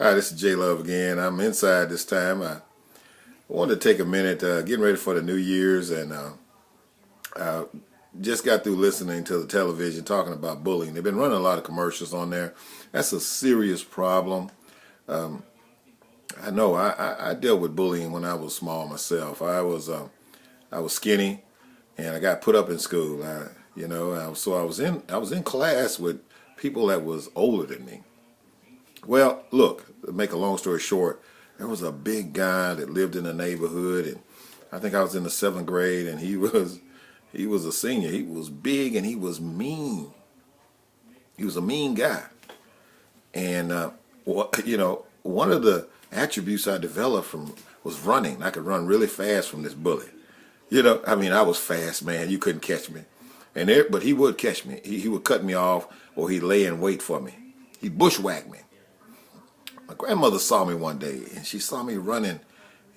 Hi, this is J Love again. I'm inside this time. I wanted to take a minute, getting ready for the New Year's, and I just got through listening to the television talking about bullying. They've been running a lot of commercials on there. That's a serious problem. I know I dealt with bullying when I was small myself. I was skinny, and I got put up in school. So I was in class with people that was older than me. Well, look, to make a long story short, there was a big guy that lived in the neighborhood, and I think I was in the seventh grade, and he was a senior. He was big and he was mean. He was a mean guy, and one of the attributes I developed from was running. I could run really fast from this bully. I was fast, man. You couldn't catch me, but he would catch me. He would cut me off, or he'd lay in wait for me. He'd bushwhack me. My grandmother saw me one day, and she saw me running,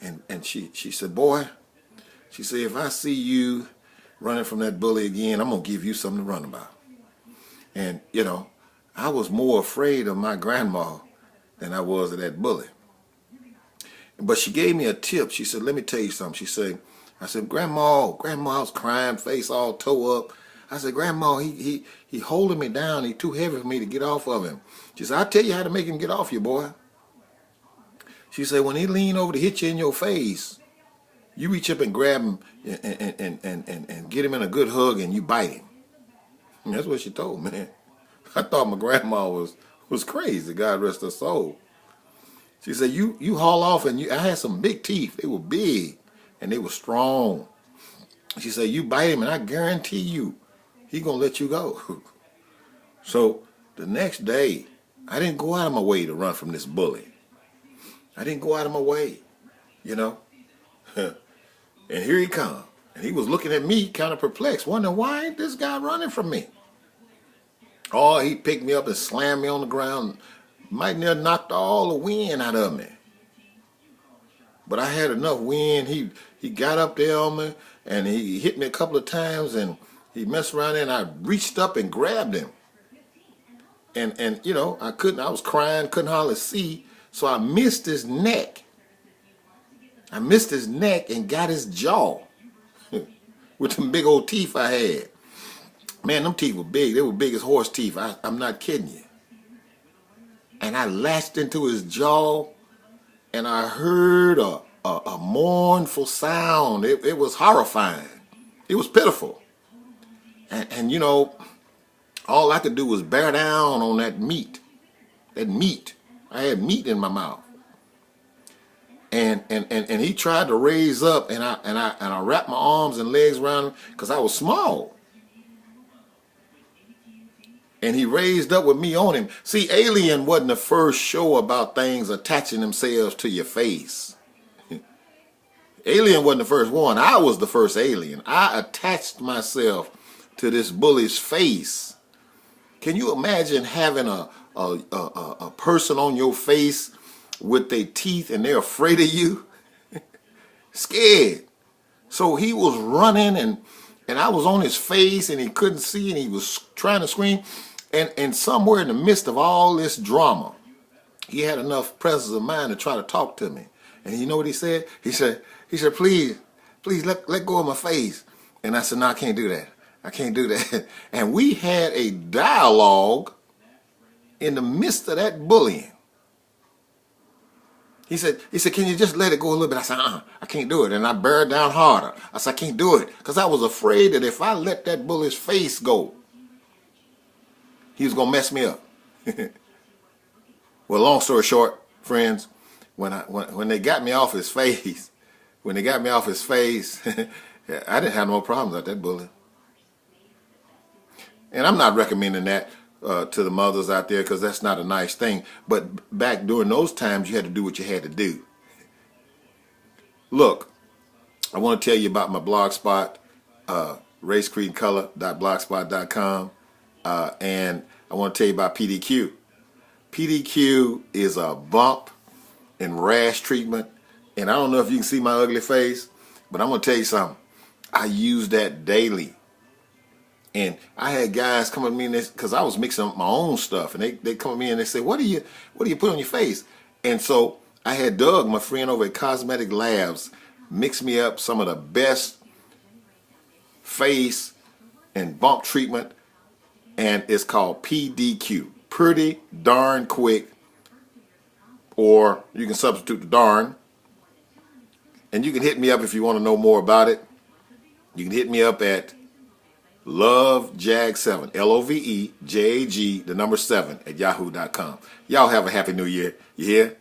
and she said, "Boy," she said, "if I see you running from that bully again, I'm going to give you something to run about." And, I was more afraid of my grandma than I was of that bully. But she gave me a tip. She said, "Let me tell you something." I said, Grandma's crying, face all toe up. I said, "Grandma, he holding me down. He too heavy for me to get off of him." She said, "I'll tell you how to make him get off you, boy." She said, "When he lean over to hit you in your face, you reach up and grab him and get him in a good hug, and you bite him." And that's what she told me. I thought my grandma was crazy. God rest her soul. She said, "You haul off, and I had some big teeth. They were big and they were strong." She said, "You bite him, and I guarantee you, he gonna let you go." So the next day, I didn't go out of my way to run from this bully. I didn't go out of my way, you know. And here he come. And he was looking at me kind of perplexed, wondering, why ain't this guy running from me? Oh, he picked me up and slammed me on the ground. Might near knocked all the wind out of me. But I had enough wind. He got up there on me, and he hit me a couple of times, and he messed around there, and I reached up and grabbed him. And I was crying, couldn't hardly see, so I missed his neck. I missed his neck and got his jaw with them big old teeth I had. Man, them teeth were big. They were big as horse teeth. I'm not kidding you. And I latched into his jaw, and I heard a mournful sound. It was horrifying. It was pitiful. And all I could do was bear down on that meat. That meat. I had meat in my mouth. And he tried to raise up, and I wrapped my arms and legs around him because I was small. And he raised up with me on him. See, Alien wasn't the first show about things attaching themselves to your face. Alien wasn't the first one. I was the first alien. I attached myself to this bully's face. Can you imagine having a person on your face with their teeth and they're afraid of you? Scared. So he was running, and I was on his face, and he couldn't see, and he was trying to scream. And somewhere in the midst of all this drama, he had enough presence of mind to try to talk to me. And you know what he said? He said, please let go of my face. And I said, "No, I can't do that. I can't do that." And we had a dialogue in the midst of that bullying. He said, "Can you just let it go a little bit?" I said, "I can't do it." And I bear down harder. I said, "I can't do it." Because I was afraid that if I let that bully's face go, he was going to mess me up. Well, long story short, friends, when they got me off his face, I didn't have no problems with that bully. And I'm not recommending that to the mothers out there, because that's not a nice thing. But back during those times, you had to do what you had to do. Look, I want to tell you about my blog spot, racecreedcolor.blogspot.com. And I want to tell you about PDQ. PDQ is a bump and rash treatment. And I don't know if you can see my ugly face, but I'm going to tell you something. I use that daily. And I had guys come at me, because I was mixing up my own stuff, and they come at me and they say, what do you put on your face?" And so I had Doug, my friend over at Cosmetic Labs, mix me up some of the best face and bump treatment, and it's called PDQ. Pretty darn quick, or you can substitute the darn. And you can hit me up if you want to know more about it. You can hit me up at LoveJag7, LOVEJAG, the number 7 at yahoo.com. Y'all have a happy new year. You hear?